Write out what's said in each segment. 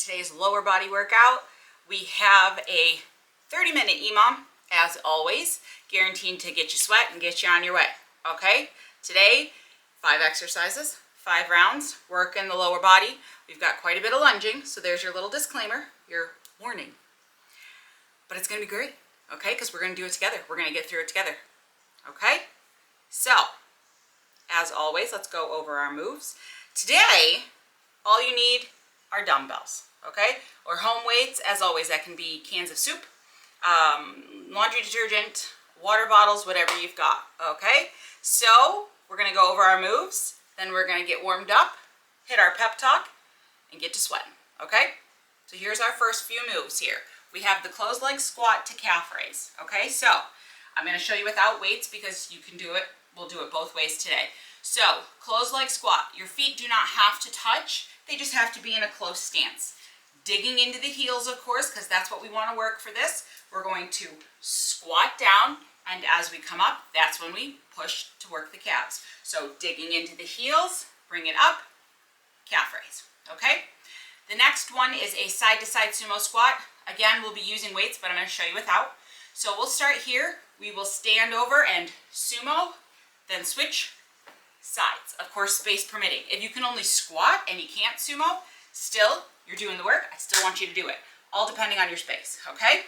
today's lower body workout. We have a 30-minute EMOM, as always, guaranteed to get you sweat and get you on your way, okay? Today, 5 exercises, 5 rounds, work in the lower body. We've got quite a bit of lunging, so there's your little disclaimer, your warning. But it's gonna be great, okay? Because we're gonna do it together. We're gonna get through it together, okay? So, as always, let's go over our moves. Today, all you need are dumbbells, okay? Or home weights, as always. That can be cans of soup, laundry detergent, water bottles, whatever you've got, okay? So we're gonna go over our moves, then we're gonna get warmed up, hit our pep talk, and get to sweating, okay? So here's our first few moves here. We have the closed leg squat to calf raise, okay? So I'm gonna show you without weights because you can do it. We'll do it both ways today. So closed leg squat, your feet do not have to touch. They just have to be in a close stance. Digging into the heels, of course, because that's what we want to work for this. We're going to squat down, and as we come up, that's when we push to work the calves. So digging into the heels, bring it up, calf raise, okay? The next one is a side-to-side sumo squat. Again, we'll be using weights, but I'm going to show you without. So we'll start here. We will stand over and sumo, then switch sides, of course, space permitting. If you can only squat and you can't sumo, still, you're doing the work. I still want you to do it, all depending on your space, okay?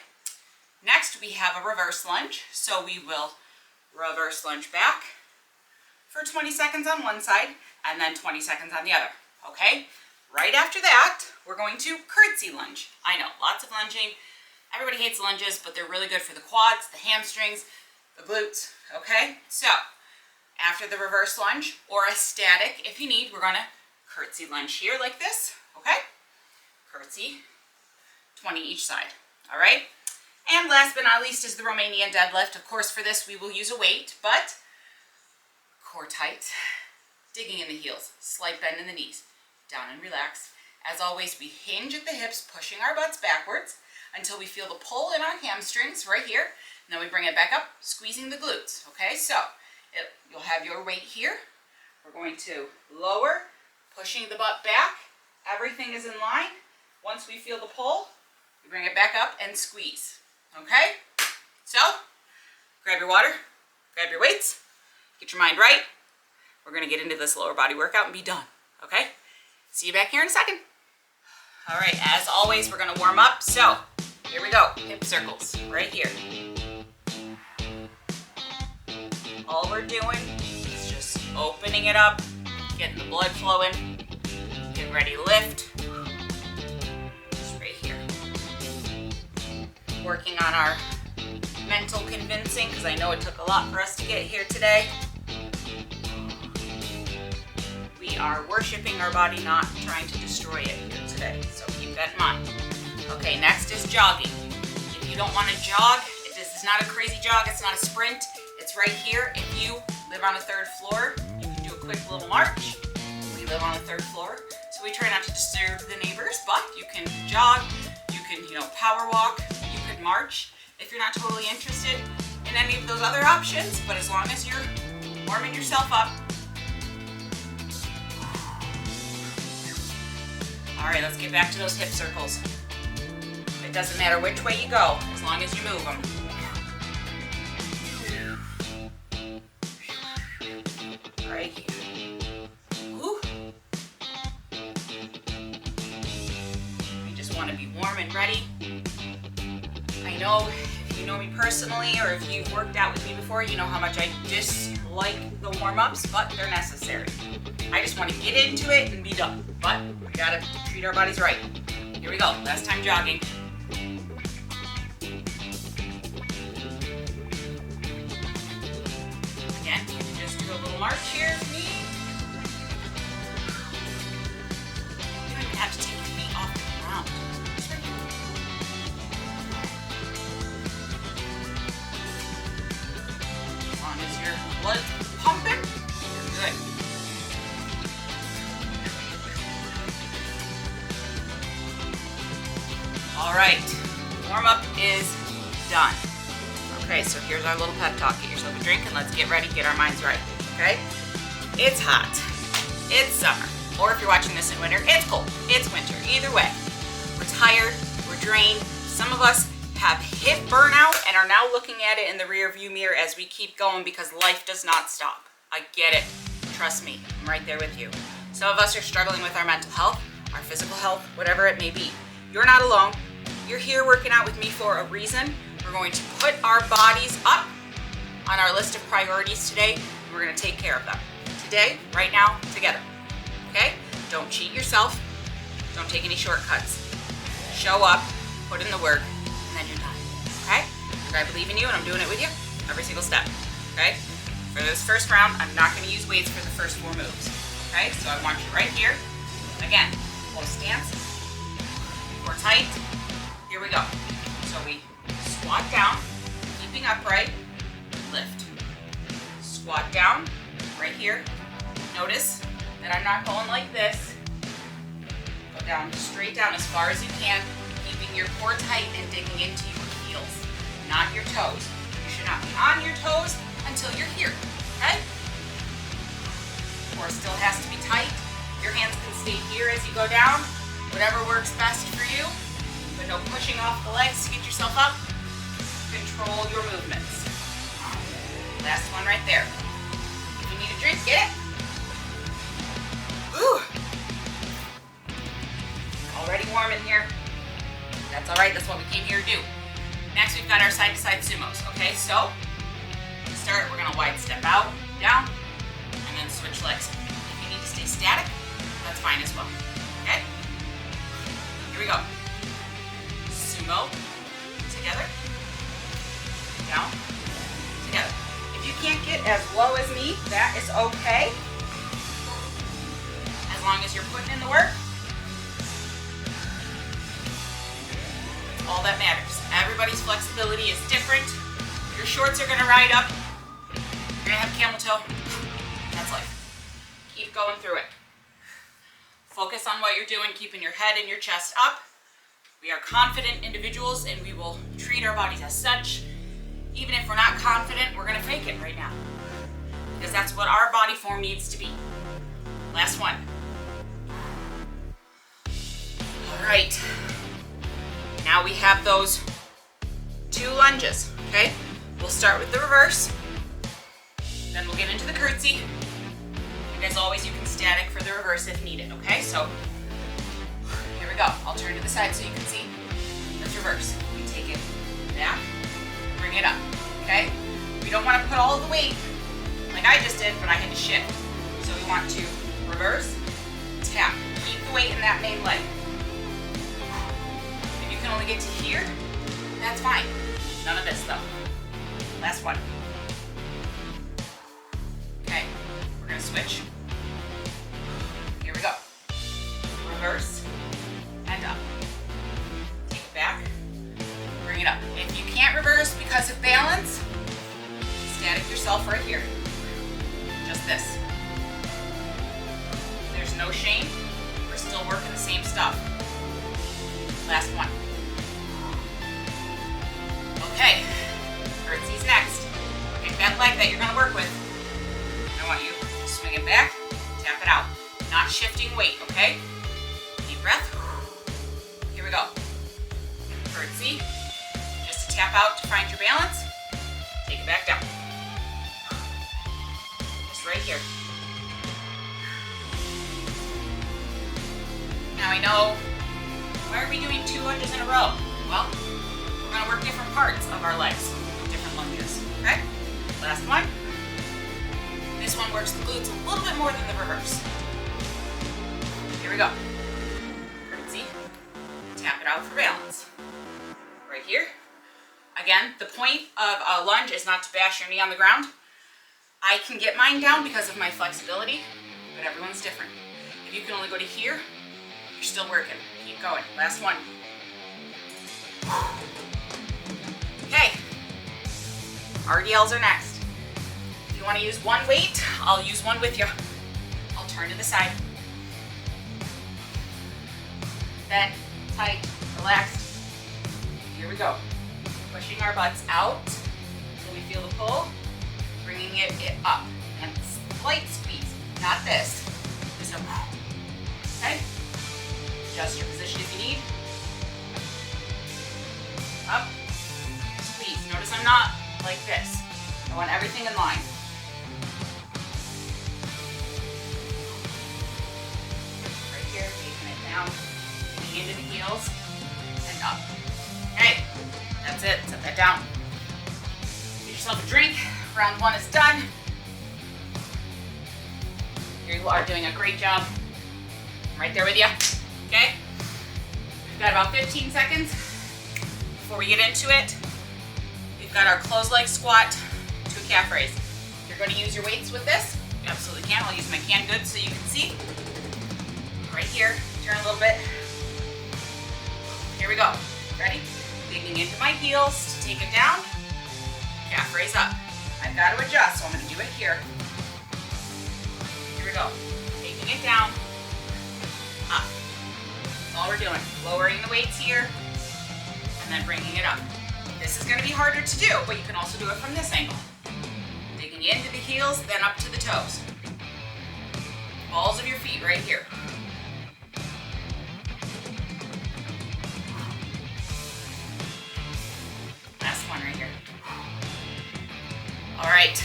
Next, we have a reverse lunge. So we will reverse lunge back for 20 seconds on one side and then 20 seconds on the other, okay? Right after that, we're going to curtsy lunge. I know, lots of lunging. Everybody hates lunges, but they're really good for the quads, the hamstrings, the glutes, okay? So, after the reverse lunge, or a static if you need, we're gonna curtsy lunge here like this, okay? Curtsy, 20 each side, all right? And last but not least is the Romanian deadlift. Of course, for this, we will use a weight, but core tight, digging in the heels, slight bend in the knees, down and relax. As always, we hinge at the hips, pushing our butts backwards until we feel the pull in our hamstrings right here. And then we bring it back up, squeezing the glutes, okay? So, you'll have your weight here. We're going to lower, pushing the butt back. Everything is in line. Once we feel the pull, we bring it back up and squeeze. Okay? So, grab your water, grab your weights, get your mind right. We're going to get into this lower body workout and be done. Okay? See you back here in a second. All right, as always, we're going to warm up. So, here we go. Hip circles right here. All we're doing is just opening it up, getting the blood flowing, getting ready to lift. Just right here. Working on our mental convincing, because I know it took a lot for us to get here today. We are worshiping our body, not trying to destroy it here today. So keep that in mind. Okay, next is jogging. If you don't want to jog, this is not a crazy jog, it's not a sprint. It's right here. If you live on a 3rd floor, you can do a quick little march. We live on a 3rd floor, so we try not to disturb the neighbors, but you can jog, you can, power walk, you could march if you're not totally interested in any of those other options, but as long as you're warming yourself up. All right, let's get back to those hip circles. It doesn't matter which way you go, as long as you move them. Right here. Woo. We just want to be warm and ready. I know if you know me personally or if you've worked out with me before, you know how much I dislike the warm-ups, but they're necessary. I just want to get into it and be done, but we gotta treat our bodies right. Here we go, last time jogging. Again, you can just do a little march here with me. You don't even have to take your feet off the ground. Just right here. As long as your blood's pumping, you're good. All right, warm-up is done. Okay, so here's our little pep talk. Get yourself a drink and let's get ready, get our minds right, okay? It's hot, it's summer, or if you're watching this in winter, it's cold, it's winter, either way. We're tired, we're drained. Some of us have hit burnout and are now looking at it in the rear view mirror as we keep going because life does not stop. I get it. Trust me, I'm right there with you. Some of us are struggling with our mental health, our physical health, whatever it may be. You're not alone. You're here working out with me for a reason. We're going to put our bodies up on our list of priorities today, and we're going to take care of them. Today, right now, together. Okay? Don't cheat yourself. Don't take any shortcuts. Show up, put in the work, and then you're done. Okay? I believe in you, and I'm doing it with you every single step. Okay? For this first round, I'm not going to use weights for the first 4 moves. Okay? So I want you right here. Again, close stance. Core tight. Here we go. So we squat down, keeping upright, lift. Squat down, right here. Notice that I'm not going like this. Go down, straight down as far as you can, keeping your core tight and digging into your heels, not your toes. You should not be on your toes until you're here, okay? Core still has to be tight. Your hands can stay here as you go down, whatever works best for you, but no pushing off the legs to get yourself up. Control your movements. Last one right there. If you need a drink, get it. Whew. Already warm in here. That's all right, that's what we came here to do. Next, we've got our side-to-side sumos, okay? So, to start, we're gonna wide step out, down, and then switch legs. If you need to stay static, that's fine as well, okay? Here we go. Sumo, together, down, together. If you can't get as low as me, that is okay. As long as you're putting in the work, it's all that matters. Everybody's flexibility is different. Your shorts are gonna ride up. You're gonna have camel toe. That's life. Keep going through it. Focus on what you're doing, keeping your head and your chest up. We are confident individuals and we will treat our bodies as such. Even if we're not confident, we're gonna fake it right now. Because that's what our body form needs to be. Last one. All right. Now we have those 2 lunges, okay? We'll start with the reverse, then we'll get into the curtsy, and as always, you can static for the reverse if needed, okay? So, here we go. I'll turn to the side so you can see. Let's reverse. We take it back, bring it up, okay? We don't want to put all the weight like I just did, but I had to shift. So we want to reverse, tap. Keep the weight in that main leg. If you can only get to here, that's fine. None of this though. Last one. Okay, we're gonna switch. Here we go. Reverse and up. Take it back, bring it up. If you can't reverse because of balance, static yourself right here. Just this. There's no shame. We're still working the same stuff. Last one. Okay, curtsy's next. Pick that leg that you're gonna work with. I want you to swing it back, tap it out. Not shifting weight, okay? Deep breath. Here we go. Curtsy. Just to tap out to find your balance. Take it back down. Just right here. Now I know, why are we doing 2 lunges in a row? Well, we're gonna work different parts of our legs, different lunges, okay? Last one. This one works the glutes a little bit more than the reverse. Here we go. Curtsy, tap it out for balance. Right here. Again, the point of a lunge is not to bash your knee on the ground. I can get mine down because of my flexibility, but everyone's different. If you can only go to here, you're still working. Keep going. Last one. Okay, RDLs are next. If you want to use one weight, I'll use one with you. I'll turn to the side. Bend, tight, relaxed. Here we go. Pushing our butts out until we feel the pull, bringing it up. And slight squeeze, not this. Just a, okay? Adjust your position if you need. Up, squeeze. Notice I'm not like this. I want everything in line. Right here, taking it down, taking into the heels, and up. Okay, that's it. Set that down. Get yourself a drink. Round 1 is done. You are doing a great job. I'm right there with you. Okay? We've got about 15 seconds before we get into it. We've got our closed leg squat to a calf raise. You're going to use your weights with this. You absolutely can. I'll use my canned goods so you can see. Right here. Turn a little bit. Here we go. Ready? Digging into my heels to take it down. Calf raise up. I've got to adjust, so I'm going to do it here. Here we go. Taking it down. Up. That's all we're doing. Lowering the weights here, and then bringing it up. This is going to be harder to do, but you can also do it from this angle. Digging into the heels, then up to the toes. Balls of your feet right here. Last one right here. All right.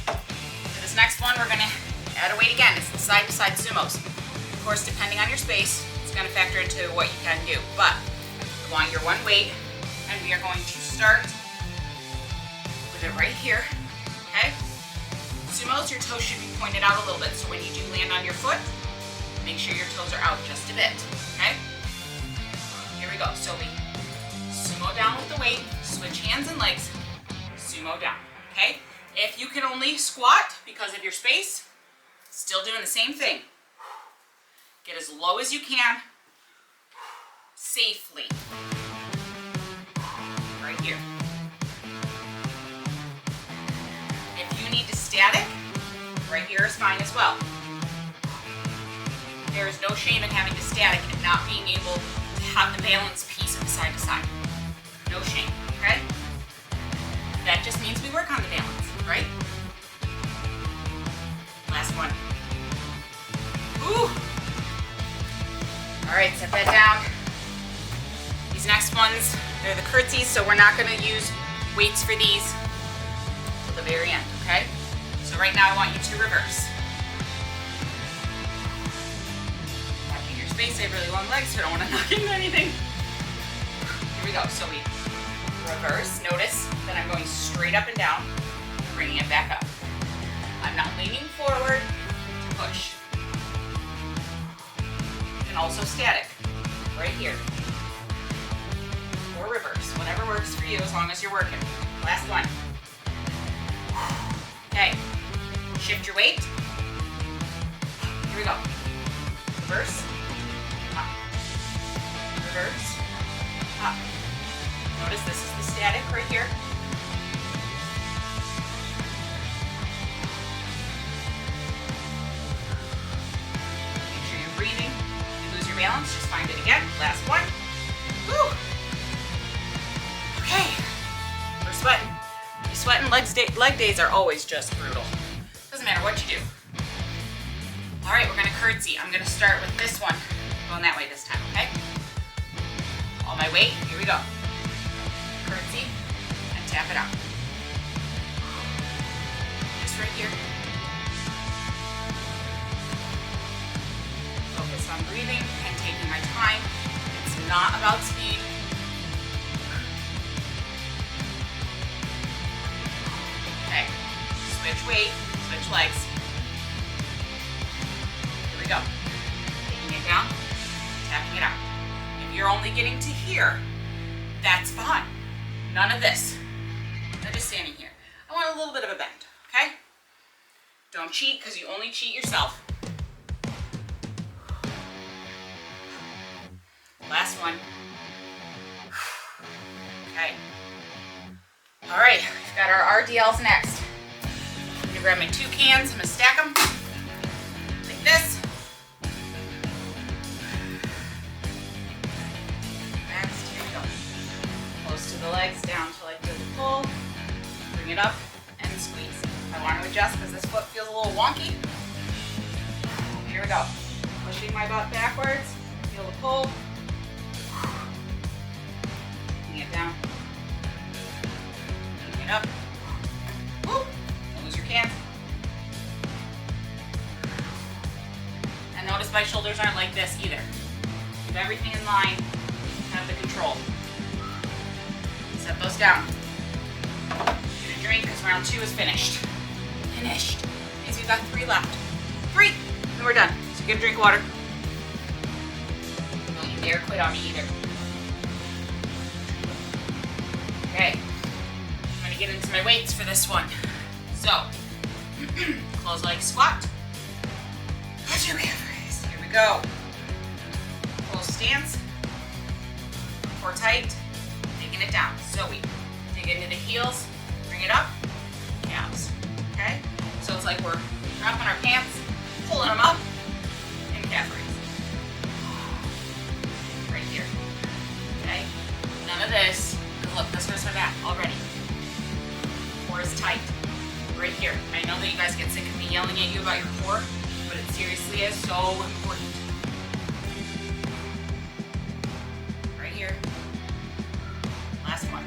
For this next one, we're going to add a weight again. It's the side-to-side sumos. Of course, depending on your space, it's going to factor into what you can do. But you want your one weight, and we are going to start with it right here. Okay? Sumos, your toes should be pointed out a little bit. So when you do land on your foot, make sure your toes are out just a bit. Okay? Here we go. So we sumo down with the weight, switch hands and legs, sumo down. Okay? If you can only squat because of your space, still doing the same thing. Get as low as you can, safely. Right here. If you need to static, right here is fine as well. There is no shame in having to static and not being able to have the balance piece of side to side. No shame, okay? That just means we work on the balance, right? Last one. Ooh. All right, set that down. These next ones, they're the curtsies, so we're not gonna use weights for these till the very end, okay? So right now I want you to reverse. Watching your space, I have really long legs, so I don't wanna knock into anything. Here we go, so we reverse, notice that I'm going straight up and down, bringing it back up. I'm not leaning forward to push. And also static, right here. Or reverse, whatever works for you as long as you're working. Last one. Okay, shift your weight. Here we go. Reverse, up. Reverse, up. Notice this is the static right here. Make sure you're breathing. If you lose your balance, just find it again. Last one. Woo! Okay, we're sweating. You sweating, leg days are always just brutal. Doesn't matter what you do. All right, we're gonna curtsy. I'm gonna start with this one. Going that way this time, okay? All my weight, here we go. Curtsy, and tap it out. Just right here. Focus on breathing and taking my time. It's not about speed. Okay, switch weight, switch legs. Here we go. Taking it down, tapping it out. If you're only getting to here, that's fine. None of this. I'm just standing here. I want a little bit of a bend, okay? Don't cheat because you only cheat yourself. Last one. Okay. All right, we've got our RDLs next. I'm gonna grab my 2 cans, I'm gonna stack them like this. Next, here we go. Close to the legs, down till I feel the pull. Bring it up and squeeze. I want to adjust because this foot feels a little wonky. Here we go. Pushing my butt backwards, feel the pull. Bring it down. And up. Woo. Don't lose your cans. And notice my shoulders aren't like this either. Keep everything in line. Have the control. Set those down. Get a drink because round 2 is finished. Finished. Means we've got 3 left. 3, and we're done. So get a drink of water. Don't you dare quit on me either. Okay, I'm gonna get into my weights for this one. So, close leg squat. Touch your calves. Here we go. Close stance. Core tight. Taking it down. So we dig into the heels, bring it up, calves. Okay? So it's like we're dropping our pants, pulling them up, and calf raise. Right here. Okay? None of this. Look, this hurts my back already. Core is tight. Right here. I know that you guys get sick of me yelling at you about your core, but it seriously is so important. Right here. Last one.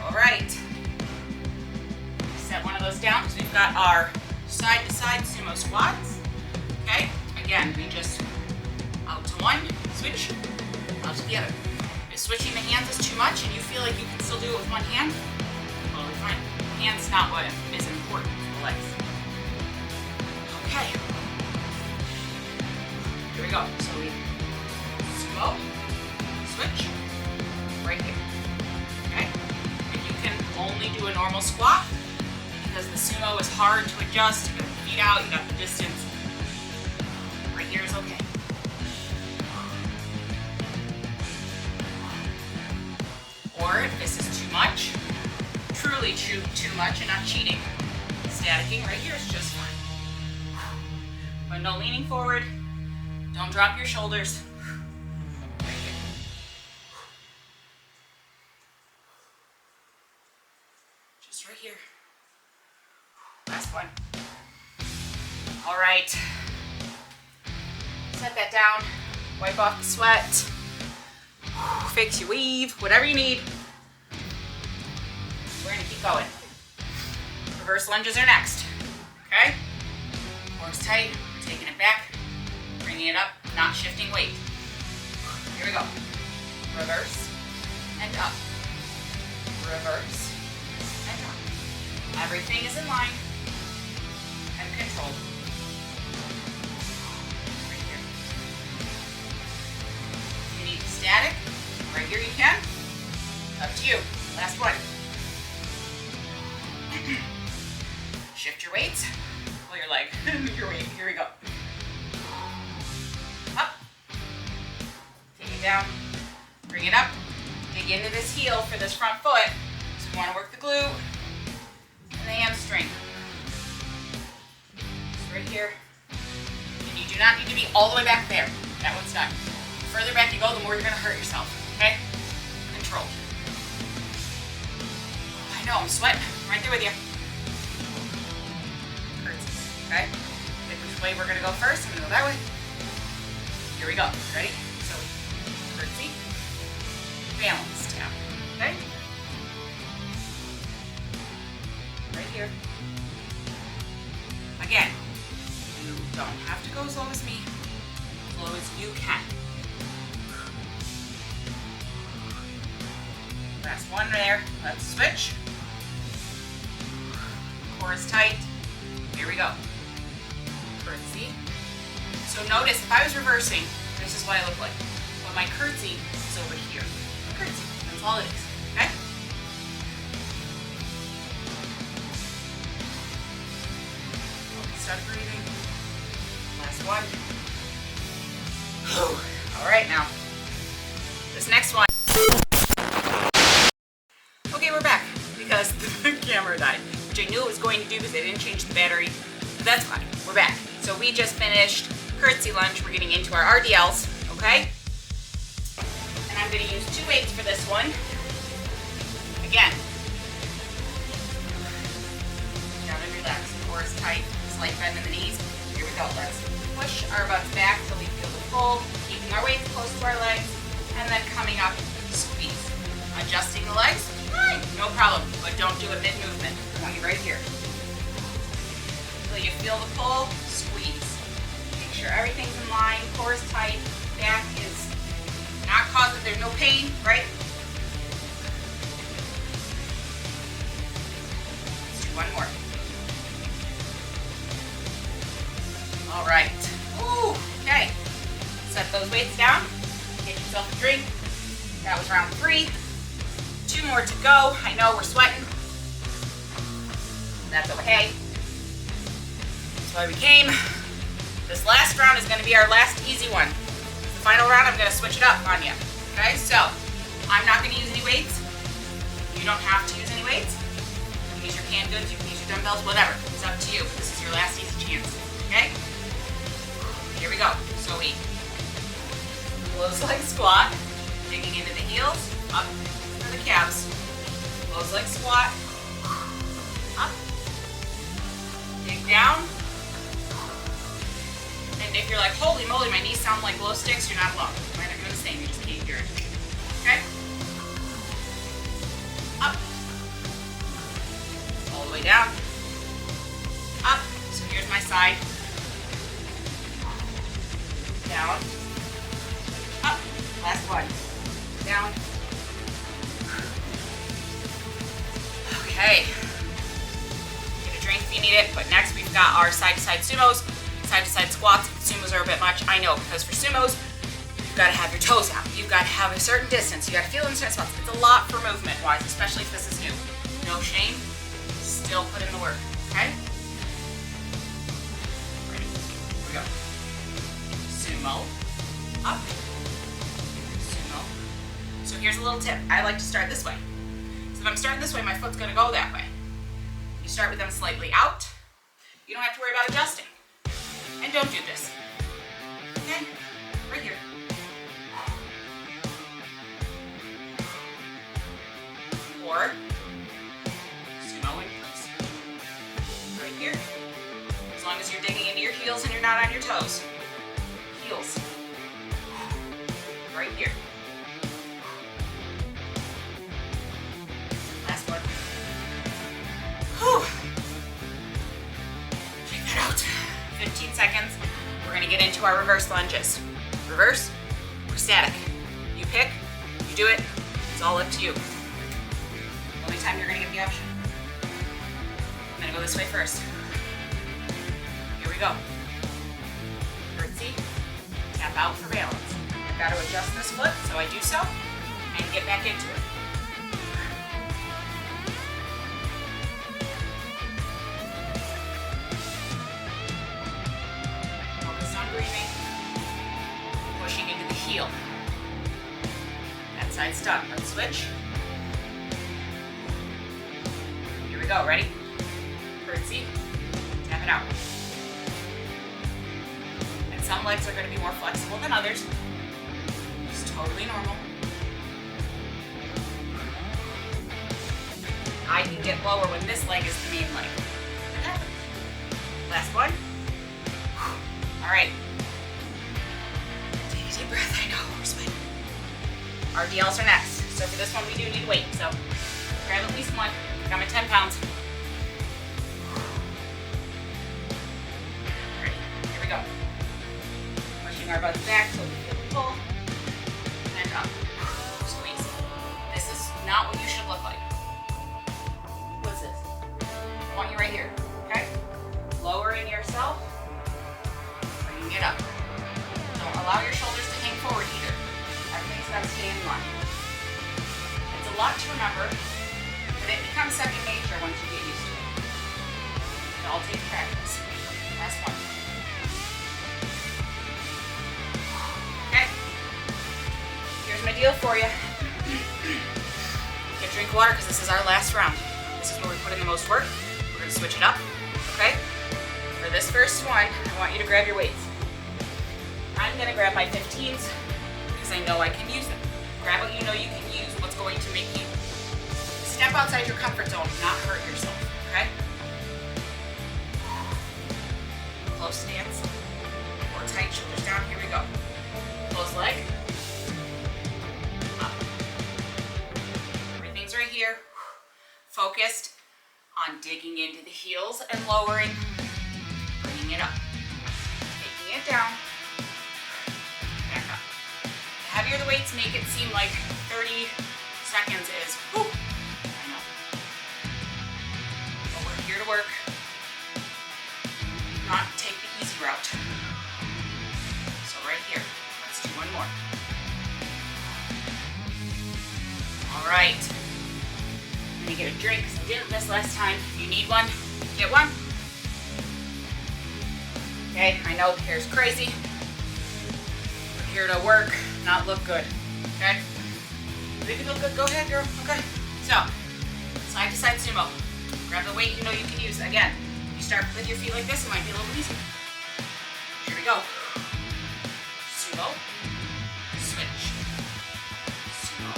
All right. Set one of those down because we've got our side-to-side sumo squats. Okay? Again, we just out to one, switch, out to the other. If switching the hands is too much and you feel like you can still do it with one hand, totally fine. Hand's not what is important for the legs. Okay. Here we go. So we sumo, switch, right here. Okay? And you can only do a normal squat because the sumo is hard to adjust. You got the feet out, you got the distance. Right here is okay. Or if this is too much, truly too much and not cheating, staticking right here is just fine. But no leaning forward, don't drop your shoulders. Right here. Just right here. Last one. All right. Set that down, wipe off the sweat. Fix your weave, whatever you need. We're gonna keep going. Reverse lunges are next, okay? Core's tight, we're taking it back, bringing it up, not shifting weight. Here we go. Reverse and up. Reverse and up. Everything is in line and controlled. Right here. If you need static, right here you can. Up to you. Last one. Shift your weights. Pull your leg. Your weight. Here we go. Up. Take it down. Bring it up. Dig into this heel for this front foot. So we want to work the glute and the hamstring. It's right here. And you do not need to be all the way back there. That one's done. The further back you go, the more you're going to hurt yourself. Okay? Controlled. I know, I'm sweating. I'm right there with you. Hurts. Okay? Pick which way we're going to go first. I'm going to go that way. Here we go. Ready? So, curtsy. Balance down. Okay? Right here. Again, you don't have to go as low as me. As low as you can. Last one there. Let's switch. Core is tight. Here we go. Curtsy. So notice if I was reversing, this is what I look like. But my curtsy is over here. Curtsy. That's all it is. Okay? Start breathing. Last one. All right now. This next one. Okay, we're back because the camera died, which I knew it was going to do because they didn't change the battery. But that's fine. We're back. So we just finished curtsy lunge. We're getting into our RDLs, okay? And I'm going to use 2 weights for this one. Again. Down and relax. Core is tight. Slight bend in the knees. Here we go. Let's push our butts back till we feel the pull, keeping our weights close to our legs, and then coming up, squeeze. Adjusting the legs, fine, no problem, but don't do it mid-movement. I want you right here. Until you feel the pull, squeeze. Make sure everything's in line, core is tight, back is not causing, there's no pain, right? Let's do one more. All right. Ooh, okay. Set those weights down. Get yourself a drink. That was round 3. 2 more to go. I know we're sweating. That's okay. That's why we came. This last round is going to be our last easy one. The final round, I'm going to switch it up on you. Okay, so I'm not going to use any weights. You don't have to use any weights. You can use your canned goods, you can use your dumbbells, whatever. It's up to you. This is your last easy chance. Okay? Here we go. So we close leg squat, digging into the heels, up for the calves. Close leg squat, up, dig down. And if you're like, holy moly, my knees sound like glow sticks, you're not alone. You might not do the same, you just can't hear it. Okay? Up. All the way down. Up. So here's my side. Down. Up. Last one. Down. Okay. Get a drink if you need it, but next we've got our side-to-side sumos. Side-to-side squats. Sumos are a bit much, I know, because for sumos, you've got to have your toes out. You've got to have a certain distance. You got to feel in certain spots. It's a lot for movement-wise, especially if this is new. No shame. Still put in the work. Okay? Ready? Here we go. Sumo. Up. Sumo. So here's a little tip. I like to start this way. So if I'm starting this way, my foot's going to go that way. You start with them slightly out. You don't have to worry about adjusting. And don't do this. Okay? Right here. Or sumo in place. Right here. As long as you're digging into your heels and you're not on your toes. Heels. Right here. Last one. Whew. Check that out. 15 seconds. We're going to get into our reverse lunges. Reverse or static. You pick, you do it. It's all up to you. Only time you're going to get the option. I'm going to go this way first. Here we go. Curtsy. Tap out for balance. I've got to adjust this foot, so I do so and get back into it. Pushing into the heel. That side's done. Let's switch. Here we go. Ready? Curtsy. Tap it out. And some legs are going to be more flexible than others. It's totally normal. I can get lower when this leg is the main leg. Last one. All right. Take a deep breath. I know, we're sweating. RDLs are next. So for this one, we do need weight. So grab at least one. Got my 10 pounds. Ready? Here we go. Pushing our butts back so we feel the pull. And up. Squeeze. This is not what you should look like. What's this? I want you right here. Okay? Lowering yourself. Bringing it up. Don't allow your shoulders to hang forward either. Everything's got to stay in line. It's a lot to remember, but it becomes second nature once you get used to it. It'll all take practice. Last one. Okay. Here's my deal for you. Get a drink of water because this is our last round. This is where we put in the most work. We're going to switch it up. Okay? For this first one, I want you to grab your weights. I'm going to grab my 15s because I know I can use them. Grab what you know you can use, what's going to make you step outside your comfort zone, not hurt yourself, okay? Close stance, or tight shoulders down, here we go. Close leg, up. focused on digging into the heels and lowering, bringing it up, taking it down, back up. The heavier the weights make it seem like 30 seconds is, whew, I know. But we're here to work, not take the easy route. So right here, let's do one more. All right. I'm gonna get a drink because I didn't this last time. If you need one, get one. Okay, I know the hair's crazy. We're here to work, not look good. Okay? Make it look good, go ahead, girl. Okay. So, side to side sumo. Grab the weight you know you can use. Again, you start with your feet like this, it might be a little easier. Here we go. Sumo, switch. Sumo,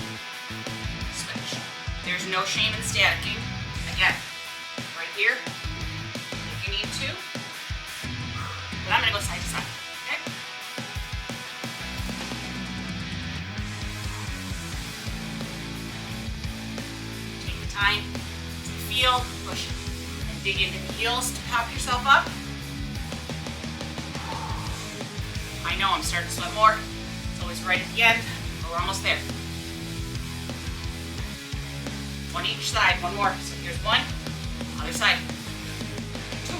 switch. There's no shame in staticking. Again, right here, if you need to. But I'm gonna go side to side, okay? Take the time to feel, push, and dig into the heels to pop yourself up. I know I'm starting to sweat more. It's always right at the end, but we're almost there. One each side, one more. So here's one, other side. Two.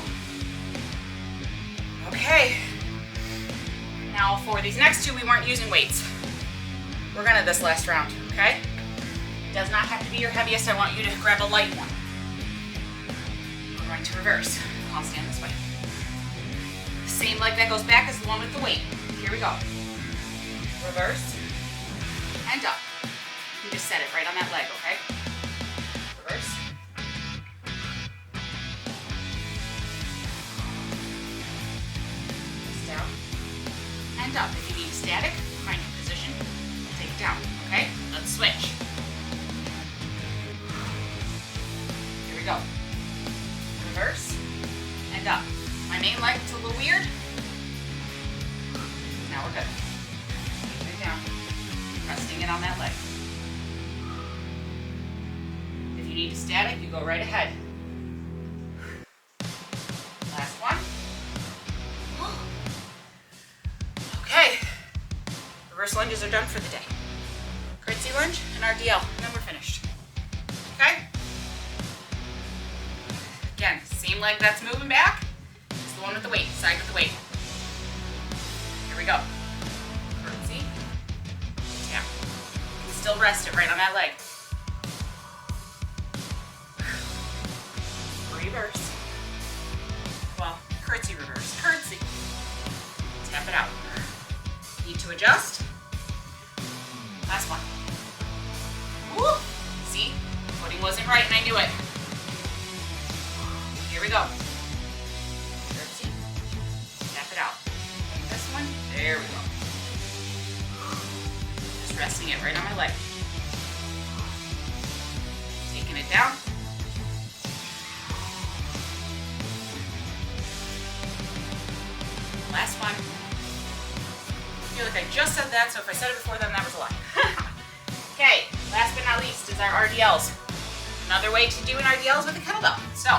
Okay. Now for these next two, we weren't using weights. We're gonna this last round, okay? It does not have to be your heaviest. I want you to grab a light one. We're going to reverse. I'll stand this way. The same leg that goes back is the one with the weight. Here we go. Reverse and up. You can just set it right on that leg, okay? Reverse. Press down and up. If you need static, find your position, take it down, okay? Let's switch. Here we go. Reverse and up. My main leg is a little weird. Now we're good. Keep it down. Resting it on that leg. If you need static, you go right ahead. Last one. Okay. Reverse lunges are done for the day. Curtsy lunge and RDL, and then we're finished. Okay? Again, same leg that's moving back is the one with the weight, side with the weight. Here we go. Curtsy. Yeah. You can still rest it right on that leg. Reverse. Well, curtsy, reverse, curtsy. Tap it out. Need to adjust. Last one. Woo! See? Footing wasn't right and I knew it. Here we go. Curtsy. Tap it out. This one. There we go. Just resting it right on my leg. Taking it down. Last one. I feel like I just said that, so if I said it before then, that was a lie. Okay, last but not least is our RDLs. Another way to do an RDL is with a kettlebell. So,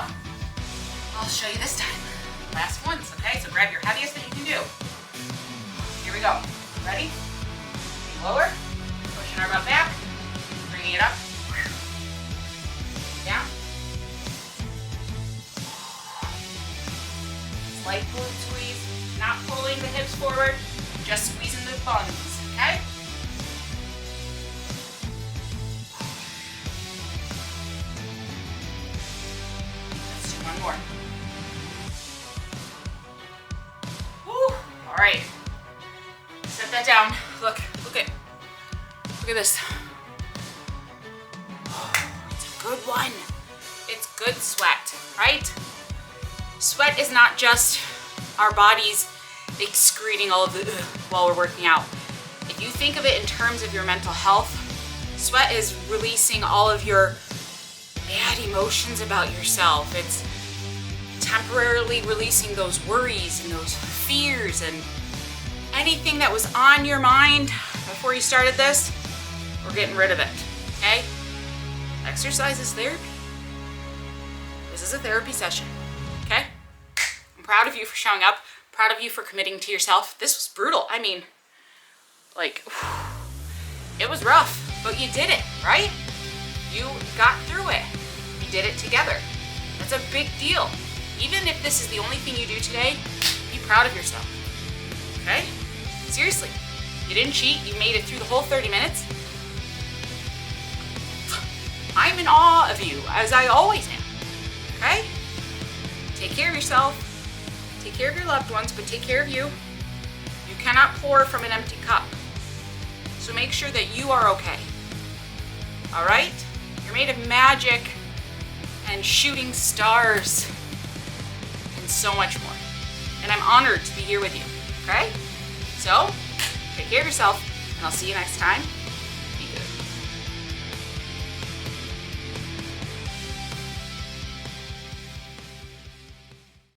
I'll show you this time. Last ones, okay? So grab your heaviest that you can do. Here we go. Ready? Lower, pushing our butt back, bringing it up, down. Slight pull and squeeze, not pulling the hips forward, just squeezing the buns, okay? Let's do one more. Woo, all right. Set that down. Look at this. It's a good one. It's good sweat, right? Sweat is not just our bodies excreting all of the while we're working out. If you think of it in terms of your mental health, sweat is releasing all of your bad emotions about yourself. It's temporarily releasing those worries and those fears and anything that was on your mind before you started this, we're getting rid of it, okay? Exercise is therapy. This is a therapy session, okay? I'm proud of you for showing up, proud of you for committing to yourself. This was brutal. I mean, like, it was rough, but you did it, right? You got through it. We did it together. That's a big deal. Even if this is the only thing you do today, be proud of yourself, okay? Seriously, you didn't cheat, you made it through the whole 30 minutes. I'm in awe of you, as I always am, okay? Take care of yourself, take care of your loved ones, but take care of you. You cannot pour from an empty cup. So make sure that you are okay, all right? You're made of magic and shooting stars and so much more. And I'm honored to be here with you, okay? So, take care of yourself, and I'll see you next time.